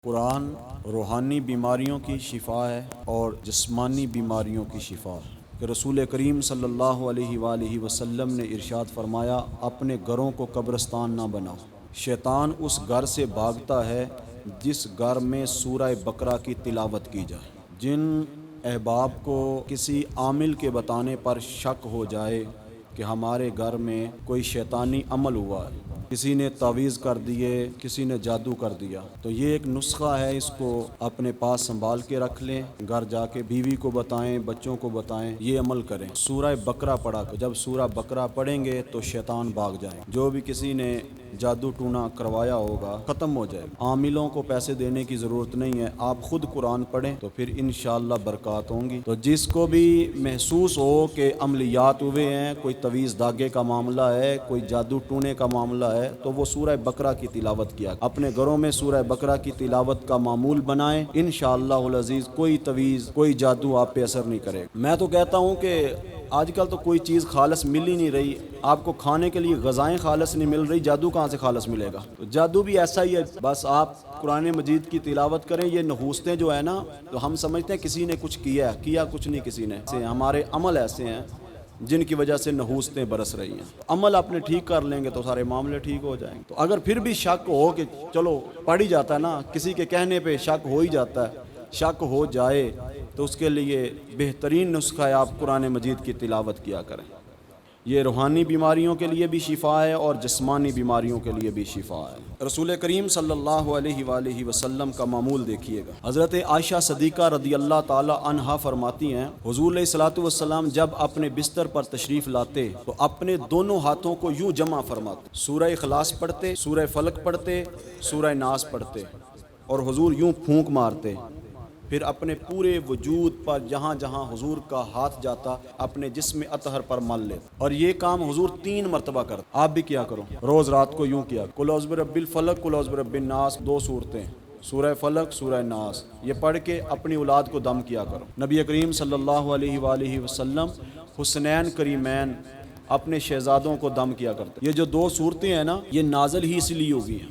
قرآن روحانی بیماریوں کی شفا ہے اور جسمانی بیماریوں کی شفا ہے کہ رسول کریم صلی اللہ علیہ وآلہ وسلم نے ارشاد فرمایا، اپنے گھروں کو قبرستان نہ بناؤ۔ شیطان اس گھر سے بھاگتا ہے جس گھر میں سورہ بقرہ کی تلاوت کی جائے۔ جن احباب کو کسی عامل کے بتانے پر شک ہو جائے کہ ہمارے گھر میں کوئی شیطانی عمل ہوا ہے، کسی نے تعویذ کر دیے، کسی نے جادو کر دیا، تو یہ ایک نسخہ ہے، اس کو اپنے پاس سنبھال کے رکھ لیں، گھر جا کے بیوی کو بتائیں، بچوں کو بتائیں، یہ عمل کریں۔ سورہ بقرہ پڑھا، جب سورہ بقرہ پڑھیں گے تو شیطان بھاگ جائیں۔ جو بھی کسی نے جادو ٹونا کروایا ہوگا ختم ہو جائے گا۔ عاملوں کو پیسے دینے کی ضرورت نہیں ہے، آپ خود قرآن پڑھیں تو پھر انشاءاللہ برکات ہوں گی۔ تو جس کو بھی محسوس ہو کہ عملیات ہوئے ہیں، کوئی تعویذ دھاگے کا معاملہ ہے، کوئی جادو ٹونے کا معاملہ ہے، تو وہ سورہ بقرہ کی تلاوت کیا، اپنے گھروں میں سورہ بقرہ کی تلاوت کا معمول بنائیں، انشاءاللہ العزیز کوئی تعویذ کوئی جادو آپ پہ اثر نہیں کرے گا۔ میں تو کہتا ہوں کہ آج کل تو کوئی چیز خالص مل ہی نہیں رہی، آپ کو کھانے کے لیے غذائیں خالص نہیں مل رہی، جادو کہاں سے خالص ملے گا؟ تو جادو بھی ایسا ہی ہے، بس آپ قرآن مجید کی تلاوت کریں۔ یہ نحوستیں جو ہے نا، تو ہم سمجھتے ہیں کسی نے کچھ کیا کچھ نہیں کسی نے، ہمارے عمل ایسے ہیں جن کی وجہ سے نحوستیں برس رہی ہیں۔ عمل اپنے ٹھیک کر لیں گے تو سارے معاملے ٹھیک ہو جائیں گے۔ تو اگر پھر بھی شک ہو کہ چلو پڑھ ہی جاتا ہے نا، کسی کے کہنے پہ شک ہو ہی جاتا ہے، شک ہو جائے تو اس کے لیے بہترین نسخہ ہے، آپ قرآن مجید کی تلاوت کیا کریں۔ یہ روحانی بیماریوں کے لیے بھی شفا ہے اور جسمانی بیماریوں کے لیے بھی شفا ہے۔ رسول کریم صلی اللہ علیہ وآلہ وسلم کا معمول دیکھیے گا۔ حضرت عائشہ صدیقہ رضی اللہ تعالی عنہا فرماتی ہیں، حضور علیہ الصلوۃ والسلام جب اپنے بستر پر تشریف لاتے تو اپنے دونوں ہاتھوں کو یوں جمع فرماتے، سورہ اخلاص پڑھتے، سورہ فلق پڑھتے، سورہ ناس پڑھتے، اور حضور یوں پھونک مارتے، پھر اپنے پورے وجود پر جہاں جہاں حضور کا ہاتھ جاتا اپنے جسم اطہر پر مل لیتے، اور یہ کام حضور 3 مرتبہ کرتے۔ آپ بھی کیا کرو، روز رات کو یوں کیا، قل اعوذ برب الفلق قل اعوذ برب الناس، 2 صورتیں، سورہ فلق سورہ ناس، یہ پڑھ کے اپنی اولاد کو دم کیا کرو۔ نبی کریم صلی اللہ علیہ وآلہ وسلم حسنین کریمین اپنے شہزادوں کو دم کیا کرتے۔ یہ جو 2 صورتیں ہیں نا، یہ نازل ہی اس لیے ہوگی ہیں